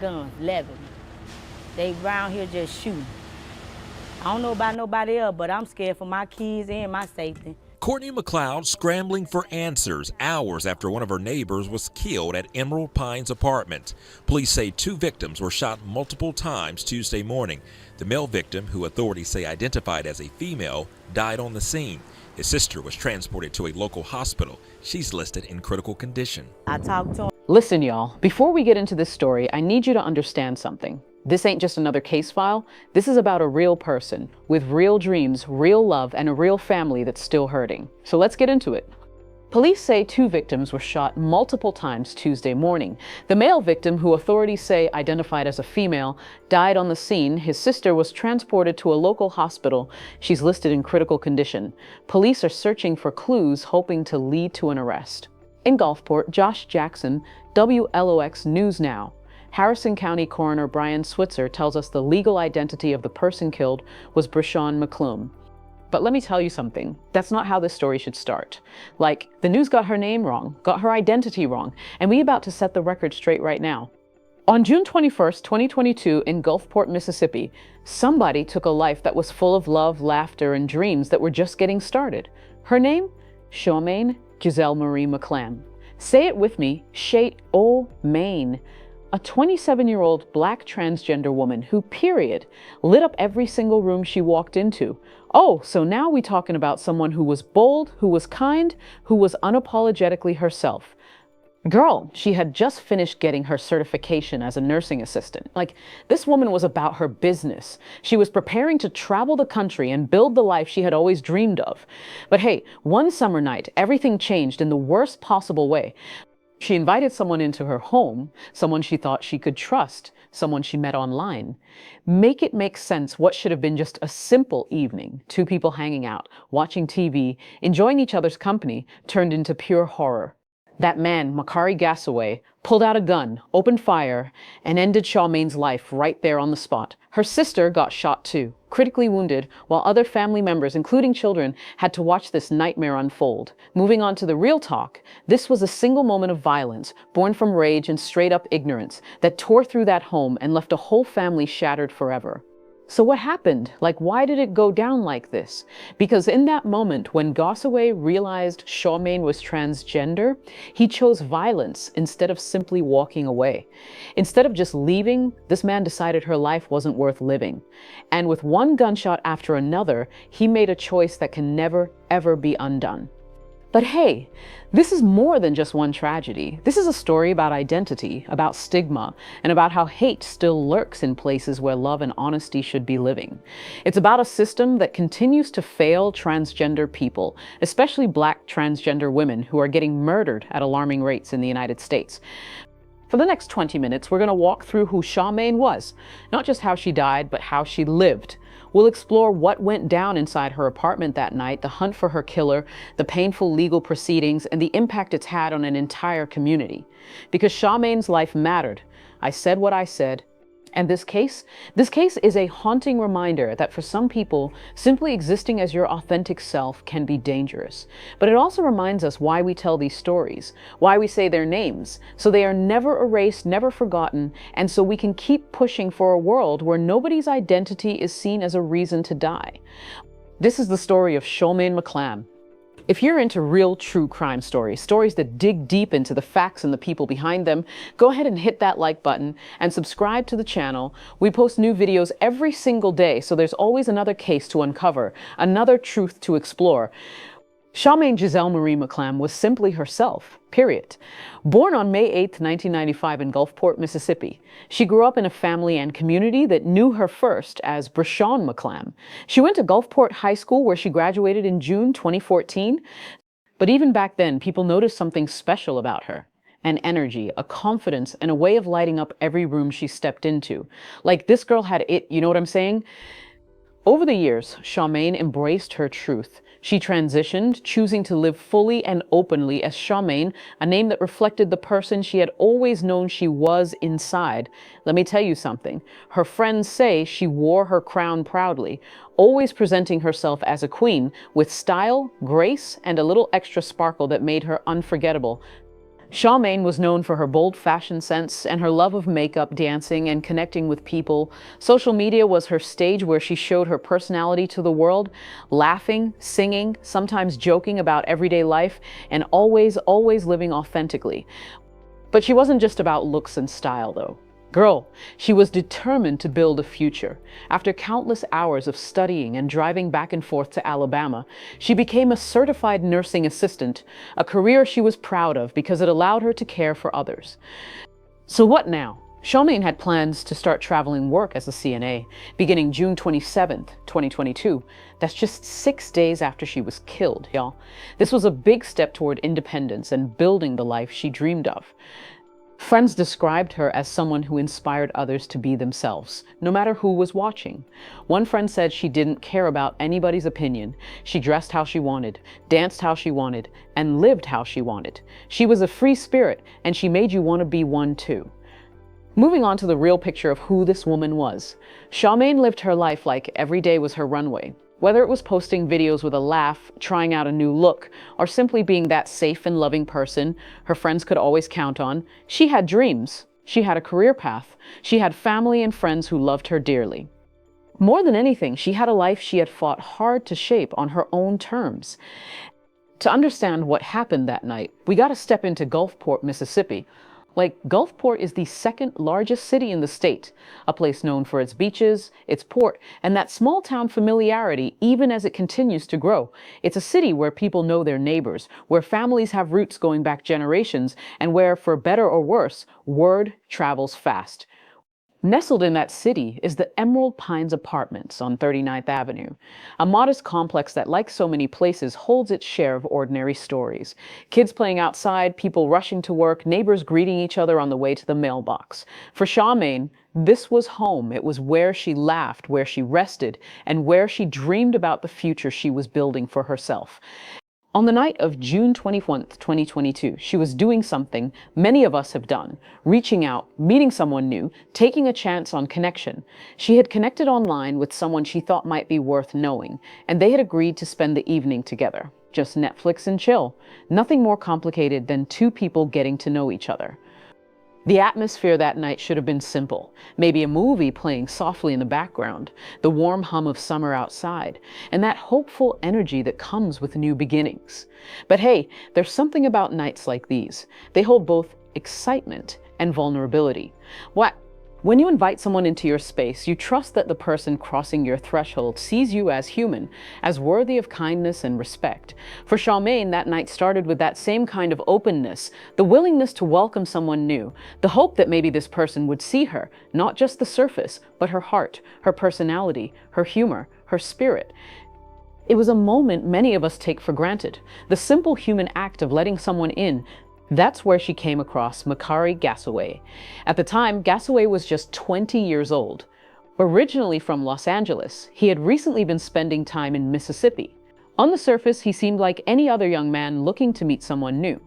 guns, 11. They round here just shooting. I don't know about nobody else, but I'm scared for my kids and my safety. Courtney McLeod scrambling for answers hours after one of her neighbors was killed at Emerald Pines apartment. Police say 2 victims were shot multiple times Tuesday morning. The male victim, who authorities say identified as a female, died on the scene. His sister was transported to a local hospital. She's listed in critical condition. I talked to him. Listen, y'all, before we get into this story, I need you to understand something. This ain't just another case file. This is about a real person with real dreams, real love, and a real family that's still hurting. So let's get into it. Police say 2 victims were shot multiple times Tuesday morning. The male victim, who authorities say identified as a female, died on the scene. His sister was transported to a local hospital. She's listed in critical condition. Police are searching for clues, hoping to lead to an arrest. In Gulfport, Josh Jackson, WLOX News Now. Harrison County Coroner Brian Switzer tells us the legal identity of the person killed was Shawmaine McClam. But let me tell you something, that's not how this story should start. Like, the news got her name wrong, got her identity wrong, and we about to set the record straight right now. On June 21st, 2022, in Gulfport, Mississippi, somebody took a life that was full of love, laughter, and dreams that were just getting started. Her name? Shawmaine Marie McClam. Say it with me, Shawmaine. A 27-year-old black transgender woman who, period, lit up every single room she walked into. Oh, so now we're talking about someone who was bold, who was kind, who was unapologetically herself. Girl, she had just finished getting her certification as a nursing assistant. Like, this woman was about her business. She was preparing to travel the country and build the life she had always dreamed of. But hey, one summer night, everything changed in the worst possible way. She invited someone into her home, someone she thought she could trust, someone she met online. Make it make sense what should have been just a simple evening, 2 people hanging out, watching TV, enjoying each other's company, turned into pure horror. That man, Makari Gasaway, pulled out a gun, opened fire, and ended Shawmaine's life right there on the spot. Her sister got shot too, critically wounded, while other family members, including children, had to watch this nightmare unfold. Moving on to the real talk, this was a single moment of violence, born from rage and straight-up ignorance, that tore through that home and left a whole family shattered forever. So what happened? Like, why did it go down like this? Because in that moment, when Gossaway realized Shawmaine was transgender, he chose violence instead of simply walking away. Instead of just leaving, this man decided her life wasn't worth living. And with one gunshot after another, he made a choice that can never, ever be undone. But hey, this is more than just one tragedy. This is a story about identity, about stigma, and about how hate still lurks in places where love and honesty should be living. It's about a system that continues to fail transgender people, especially black transgender women who are getting murdered at alarming rates in the United States. For the next 20 minutes, we're going to walk through who Shawmaine was, not just how she died, but how she lived. We'll explore what went down inside her apartment that night, the hunt for her killer, the painful legal proceedings, and the impact it's had on an entire community. Because Shawmaine's life mattered. I said what I said. And this case is a haunting reminder that for some people, simply existing as your authentic self can be dangerous. But it also reminds us why we tell these stories, why we say their names, so they are never erased, never forgotten, and so we can keep pushing for a world where nobody's identity is seen as a reason to die. This is the story of Shawmaine McClam. If you're into real true crime stories, stories that dig deep into the facts and the people behind them, go ahead and hit that like button and subscribe to the channel. We post new videos every single day, so there's always another case to uncover, another truth to explore. Shawmaine Marie McClam was simply herself, period. Born on May 8, 1995 in Gulfport, Mississippi, she grew up in a family and community that knew her first as Shawmaine McClam. She went to Gulfport High School, where she graduated in June 2014. But even back then, people noticed something special about her. An energy, a confidence, and a way of lighting up every room she stepped into. Like, this girl had it, you know what I'm saying? Over the years, Shawmaine embraced her truth. She transitioned, choosing to live fully and openly as Shawmaine, a name that reflected the person she had always known she was inside. Let me tell you something. Her friends say she wore her crown proudly, always presenting herself as a queen, with style, grace, and a little extra sparkle that made her unforgettable. Shawmaine was known for her bold fashion sense and her love of makeup, dancing, and connecting with people. Social media was her stage where she showed her personality to the world, laughing, singing, sometimes joking about everyday life, and always living authentically. But she wasn't just about looks and style, though. Girl, she was determined to build a future. After countless hours of studying and driving back and forth to Alabama, she became a certified nursing assistant, a career she was proud of because it allowed her to care for others. So what now? Shawmaine had plans to start traveling work as a CNA, beginning June 27th, 2022. That's just 6 days after she was killed, y'all. This was a big step toward independence and building the life she dreamed of. Friends described her as someone who inspired others to be themselves, no matter who was watching. One friend said she didn't care about anybody's opinion. She dressed how she wanted, danced how she wanted, and lived how she wanted. She was a free spirit, and she made you want to be one too. Moving on to the real picture of who this woman was. Shawmaine lived her life like every day was her runway. Whether it was posting videos with a laugh, trying out a new look, or simply being that safe and loving person her friends could always count on, she had dreams. She had a career path. She had family and friends who loved her dearly. More than anything, she had a life she had fought hard to shape on her own terms. To understand what happened that night, we got to step into Gulfport, Mississippi. Gulfport is the second largest city in the state, a place known for its beaches, its port, and that small town familiarity even as it continues to grow. It's a city where people know their neighbors, where families have roots going back generations, and where, for better or worse, word travels fast. Nestled in that city is the Emerald Pines Apartments on 39th Avenue, a modest complex that, like so many places, holds its share of ordinary stories. Kids playing outside, people rushing to work, neighbors greeting each other on the way to the mailbox. For Shawmaine, this was home. It was where she laughed, where she rested, and where she dreamed about the future she was building for herself. On the night of June 21st, 2022, she was doing something many of us have done, reaching out, meeting someone new, taking a chance on connection. She had connected online with someone she thought might be worth knowing, and they had agreed to spend the evening together. Just Netflix and chill. Nothing more complicated than two people getting to know each other. The atmosphere that night should have been simple. Maybe a movie playing softly in the background, the warm hum of summer outside, and that hopeful energy that comes with new beginnings. But hey, there's something about nights like these. They hold both excitement and vulnerability. When you invite someone into your space, you trust that the person crossing your threshold sees you as human, as worthy of kindness and respect. For Shawmaine, that night started with that same kind of openness, the willingness to welcome someone new, the hope that maybe this person would see her, not just the surface, but her heart, her personality, her humor, her spirit. It was a moment many of us take for granted, the simple human act of letting someone in. That's where she came across Makari Gassaway. At the time, Gassaway was just 20 years old. Originally from Los Angeles, he had recently been spending time in Mississippi. On the surface, he seemed like any other young man looking to meet someone new.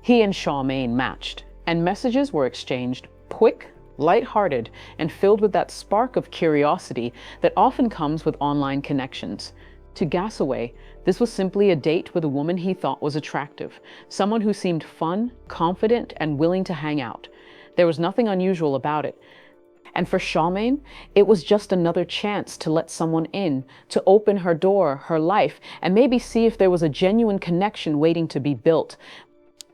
He and Shawmaine matched, and messages were exchanged quick, lighthearted, and filled with that spark of curiosity that often comes with online connections. To Gassaway, this was simply a date with a woman he thought was attractive, someone who seemed fun, confident, and willing to hang out. There was nothing unusual about it. And for Shawmaine, it was just another chance to let someone in, to open her door, her life, and maybe see if there was a genuine connection waiting to be built.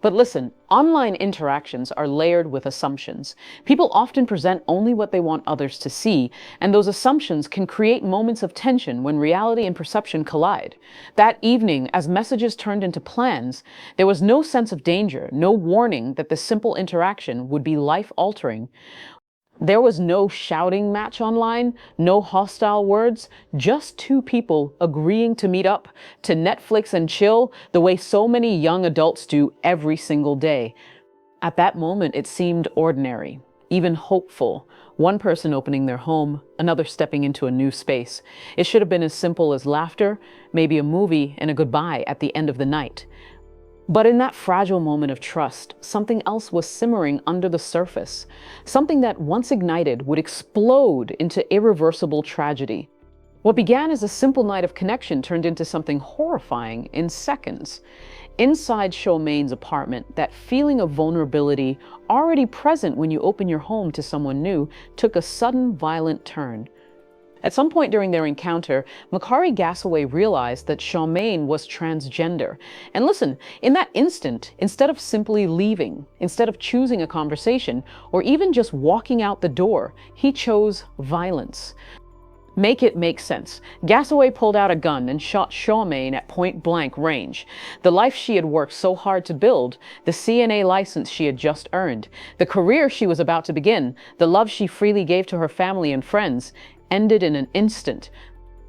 But listen, online interactions are layered with assumptions. People often present only what they want others to see, and those assumptions can create moments of tension when reality and perception collide. That evening, as messages turned into plans, there was no sense of danger, no warning that the simple interaction would be life-altering. There was no shouting match online, no hostile words, just two people agreeing to meet up, to Netflix and chill the way so many young adults do every single day. At that moment, it seemed ordinary, even hopeful. One person opening their home, another stepping into a new space. It should have been as simple as laughter, maybe a movie, and a goodbye at the end of the night. But in that fragile moment of trust, something else was simmering under the surface. Something that, once ignited, would explode into irreversible tragedy. What began as a simple night of connection turned into something horrifying in seconds. Inside Shawmaine's apartment, that feeling of vulnerability, already present when you open your home to someone new, took a sudden violent turn. At some point during their encounter, Makari Gassaway realized that Shawmaine was transgender. And listen, in that instant, instead of simply leaving, instead of choosing a conversation, or even just walking out the door, he chose violence. Make it make sense. Gassaway pulled out a gun and shot Shawmaine at point-blank range. The life she had worked so hard to build, the CNA license she had just earned, the career she was about to begin, the love she freely gave to her family and friends, ended in an instant.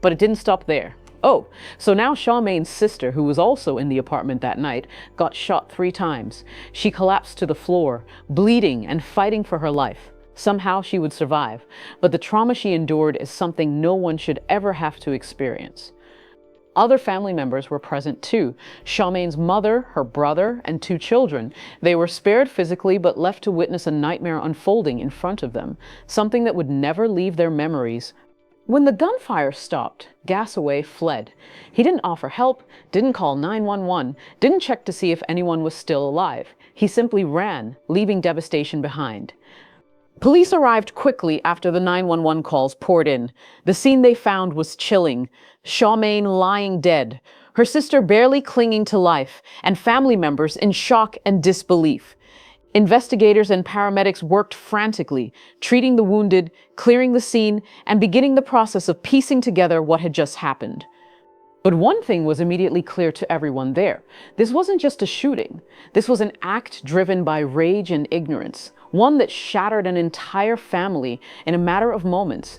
But it didn't stop there. Oh, so now Shawmaine's sister, who was also in the apartment that night, got shot 3 times. She collapsed to the floor, bleeding and fighting for her life. Somehow she would survive, but the trauma she endured is something no one should ever have to experience. Other family members were present too. Shawmaine's mother, her brother, and 2 children. They were spared physically but left to witness a nightmare unfolding in front of them, something that would never leave their memories. When the gunfire stopped, Gassaway fled. He didn't offer help, didn't call 911, didn't check to see if anyone was still alive. He simply ran, leaving devastation behind. Police arrived quickly after the 911 calls poured in. The scene they found was chilling. Shawmaine lying dead, her sister barely clinging to life, and family members in shock and disbelief. Investigators and paramedics worked frantically, treating the wounded, clearing the scene, and beginning the process of piecing together what had just happened. But one thing was immediately clear to everyone there. This wasn't just a shooting. This was an act driven by rage and ignorance, one that shattered an entire family in a matter of moments.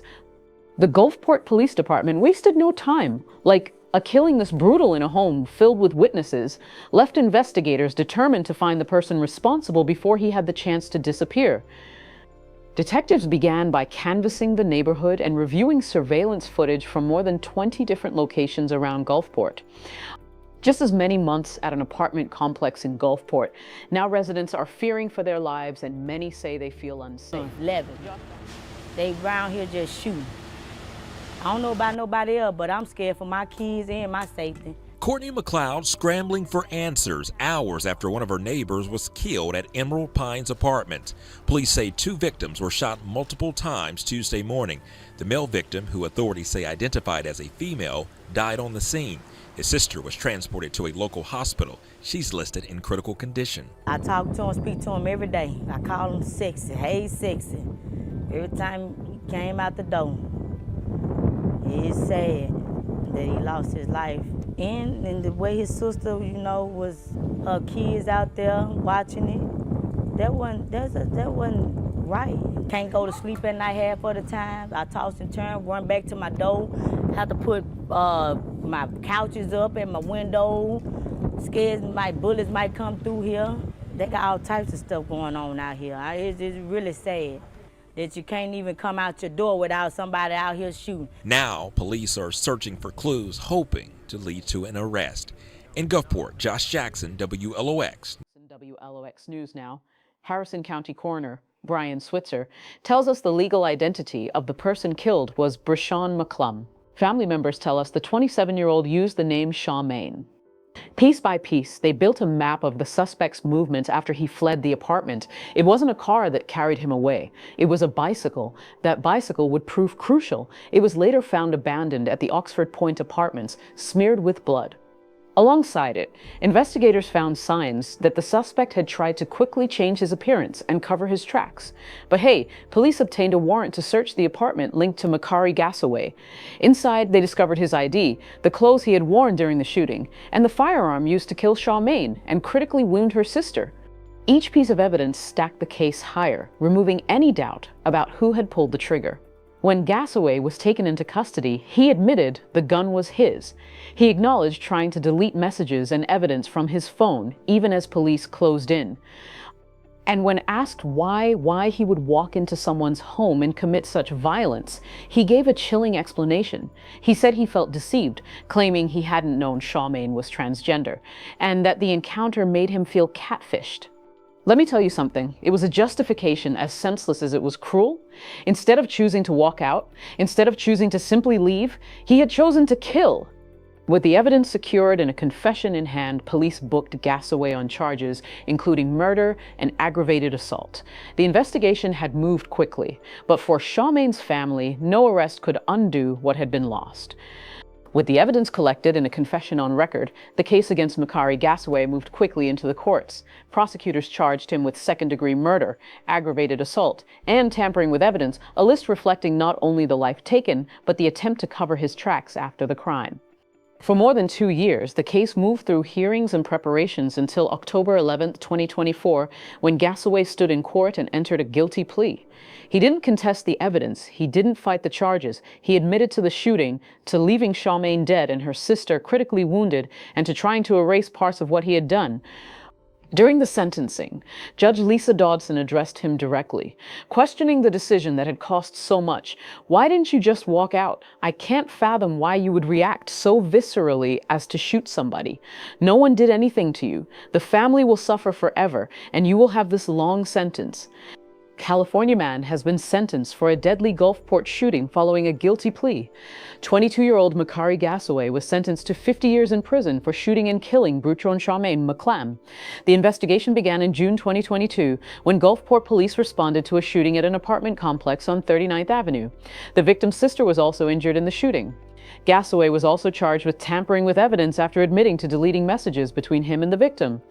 The Gulfport Police Department wasted no time. Like, a killing this brutal in a home filled with witnesses left investigators determined to find the person responsible before he had the chance to disappear. Detectives began by canvassing the neighborhood and reviewing surveillance footage from more than 20 different locations around Gulfport. Just as many months at an apartment complex in Gulfport, now residents are fearing for their lives and many say they feel unsafe. 11. They around here just shooting. I don't know about nobody else, but I'm scared for my kids and my safety. Courtney McLeod scrambling for answers hours after one of her neighbors was killed at Emerald Pines apartment. Police say 2 victims were shot multiple times Tuesday morning. The male victim, who authorities say identified as a female, died on the scene. His sister was transported to a local hospital. She's listed in critical condition. I talk to him, speak to him every day. I call him sexy, hey sexy. Every time he came out the door. It's sad that he lost his life. And the way his sister, was her kids out there watching it, that wasn't right. Can't go to sleep at night half of the time. I toss and turn, run back to my door, have to put my couches up at my window, scared bullets might come through here. They got all types of stuff going on out here. It's really sad that you can't even come out your door without somebody out here shooting. Now, police are searching for clues, hoping to lead to an arrest. In Gulfport, Josh Jackson, WLOX. WLOX News now. Harrison County Coroner Brian Switzer tells us the legal identity of the person killed was Shawmaine McClam. Family members tell us the 27-year-old used the name Shawmaine. Piece by piece, they built a map of the suspect's movements after he fled the apartment. It wasn't a car that carried him away. It was a bicycle. That bicycle would prove crucial. It was later found abandoned at the Oxford Point Apartments, smeared with blood. Alongside it, investigators found signs that the suspect had tried to quickly change his appearance and cover his tracks. But hey, police obtained a warrant to search the apartment linked to Makari Gassaway. Inside, they discovered his ID, the clothes he had worn during the shooting, and the firearm used to kill Shawmaine and critically wound her sister. Each piece of evidence stacked the case higher, removing any doubt about who had pulled the trigger. When Gassaway was taken into custody, he admitted the gun was his. He acknowledged trying to delete messages and evidence from his phone, even as police closed in. And when asked why he would walk into someone's home and commit such violence, he gave a chilling explanation. He said he felt deceived, claiming he hadn't known Shawmaine was transgender, and that the encounter made him feel catfished. Let me tell you something, it was a justification as senseless as it was cruel. Instead of choosing to walk out, instead of choosing to simply leave, he had chosen to kill. With the evidence secured and a confession in hand, police booked Gasaway on charges, including murder and aggravated assault. The investigation had moved quickly, but for Shawmaine's family, no arrest could undo what had been lost. With the evidence collected and a confession on record, the case against Makari Gasaway moved quickly into the courts. Prosecutors charged him with second-degree murder, aggravated assault, and tampering with evidence, a list reflecting not only the life taken, but the attempt to cover his tracks after the crime. For more than 2 years, the case moved through hearings and preparations until October 11, 2024, when Gasaway stood in court and entered a guilty plea. He didn't contest the evidence, he didn't fight the charges, he admitted to the shooting, to leaving Shawmaine dead and her sister critically wounded, and to trying to erase parts of what he had done. During the sentencing, Judge Lisa Dodson addressed him directly, questioning the decision that had cost so much. Why didn't you just walk out? I can't fathom why you would react so viscerally as to shoot somebody. No one did anything to you. The family will suffer forever, and you will have this long sentence. California man has been sentenced for a deadly Gulfport shooting following a guilty plea. 22-year-old Makari Gasaway was sentenced to 50 years in prison for shooting and killing Butron Shawmaine McClam. The investigation began in June 2022 when Gulfport police responded to a shooting at an apartment complex on 39th Avenue. The victim's sister was also injured in the shooting. Gasaway was also charged with tampering with evidence after admitting to deleting messages between him and the victim.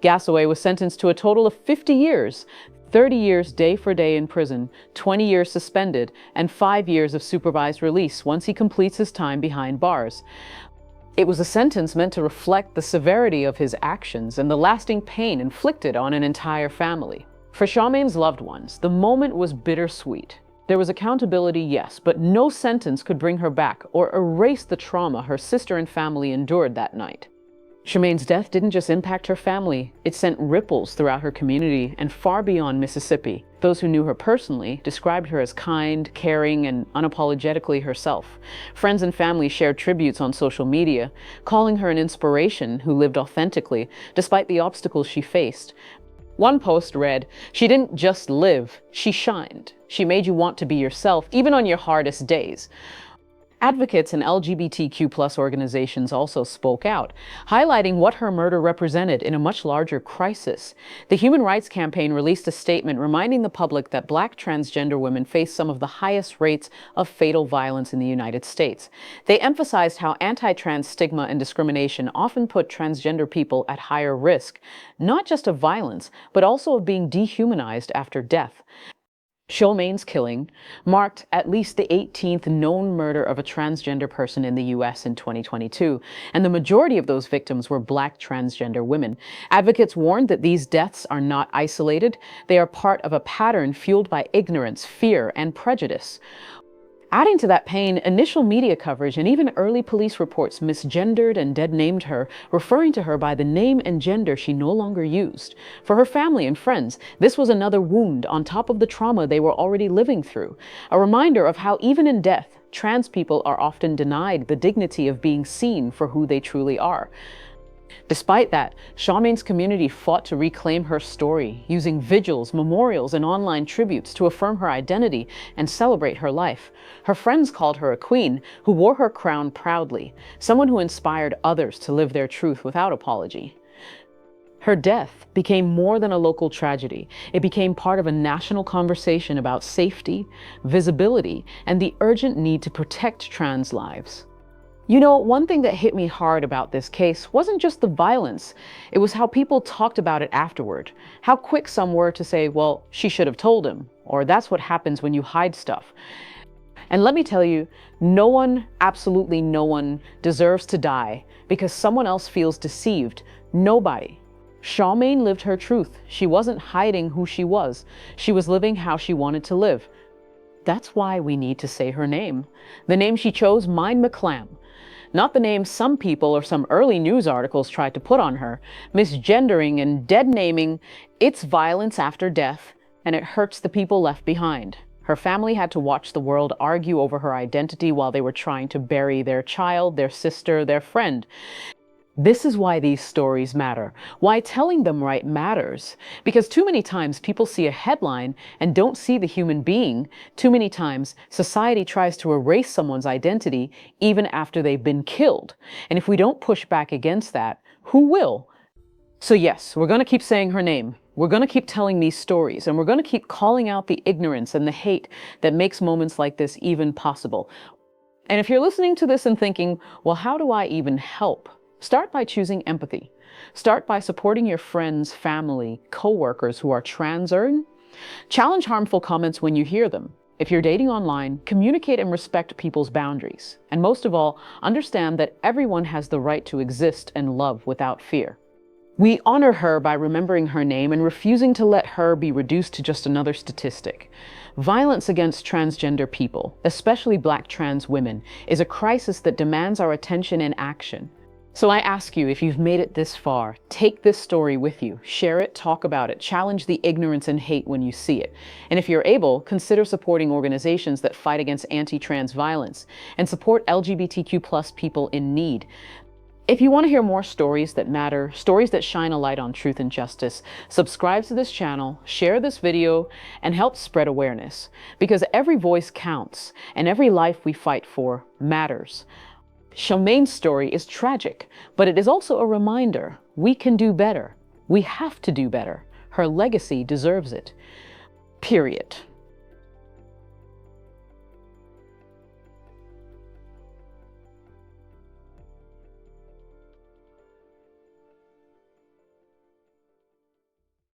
Gasaway was sentenced to a total of 50 years, 30 years day for day in prison, 20 years suspended, and 5 years of supervised release once he completes his time behind bars. It was a sentence meant to reflect the severity of his actions and the lasting pain inflicted on an entire family. For Shawmaine's loved ones, the moment was bittersweet. There was accountability, yes, but no sentence could bring her back or erase the trauma her sister and family endured that night. Charmaine's death didn't just impact her family, it sent ripples throughout her community and far beyond Mississippi. Those who knew her personally described her as kind, caring, and unapologetically herself. Friends and family shared tributes on social media, calling her an inspiration who lived authentically, despite the obstacles she faced. One post read, "She didn't just live, she shined. She made you want to be yourself, even on your hardest days." Advocates and LGBTQ+ organizations also spoke out, highlighting what her murder represented in a much larger crisis. The Human Rights Campaign released a statement reminding the public that Black transgender women face some of the highest rates of fatal violence in the United States. They emphasized how anti-trans stigma and discrimination often put transgender people at higher risk, not just of violence, but also of being dehumanized after death. Shawmaine's killing marked at least the 18th known murder of a transgender person in the U.S. in 2022, and the majority of those victims were Black transgender women. Advocates warned that these deaths are not isolated, they are part of a pattern fueled by ignorance, fear, and prejudice. Adding to that pain, initial media coverage and even early police reports misgendered and dead-named her, referring to her by the name and gender she no longer used. For her family and friends, this was another wound on top of the trauma they were already living through. A reminder of how even in death, trans people are often denied the dignity of being seen for who they truly are. Despite that, Shawmaine's community fought to reclaim her story, using vigils, memorials, and online tributes to affirm her identity and celebrate her life. Her friends called her a queen who wore her crown proudly, someone who inspired others to live their truth without apology. Her death became more than a local tragedy. It became part of a national conversation about safety, visibility, and the urgent need to protect trans lives. You know, one thing that hit me hard about this case wasn't just the violence, it was how people talked about it afterward. How quick some were to say, well, she should have told him, or that's what happens when you hide stuff. And let me tell you, no one, absolutely no one, deserves to die because someone else feels deceived. Nobody. Shawmaine lived her truth. She wasn't hiding who she was. She was living how she wanted to live. That's why we need to say her name. The name she chose, Shawmaine McClam. Not the name some people or some early news articles tried to put on her, misgendering and dead-naming. It's violence after death, and it hurts the people left behind. Her family had to watch the world argue over her identity while they were trying to bury their child, their sister, their friend. This is why these stories matter, why telling them right matters. Because too many times people see a headline and don't see the human being. Too many times society tries to erase someone's identity even after they've been killed. And if we don't push back against that, who will? So yes, we're going to keep saying her name. We're going to keep telling these stories, and we're going to keep calling out the ignorance and the hate that makes moments like this even possible. And if you're listening to this and thinking, well, how do I even help? Start by choosing empathy. Start by supporting your friends, family, coworkers who are trans. Challenge harmful comments when you hear them. If you're dating online, communicate and respect people's boundaries. And most of all, understand that everyone has the right to exist and love without fear. We honor her by remembering her name and refusing to let her be reduced to just another statistic. Violence against transgender people, especially Black trans women, is a crisis that demands our attention and action. So I ask you, if you've made it this far, take this story with you, share it, talk about it, challenge the ignorance and hate when you see it. And if you're able, consider supporting organizations that fight against anti-trans violence and support LGBTQ+ people in need. If you want to hear more stories that matter, stories that shine a light on truth and justice, subscribe to this channel, share this video, and help spread awareness. Because every voice counts, and every life we fight for matters. Shawmaine's story is tragic, but it is also a reminder we can do better. We have to do better. Her legacy deserves it. Period.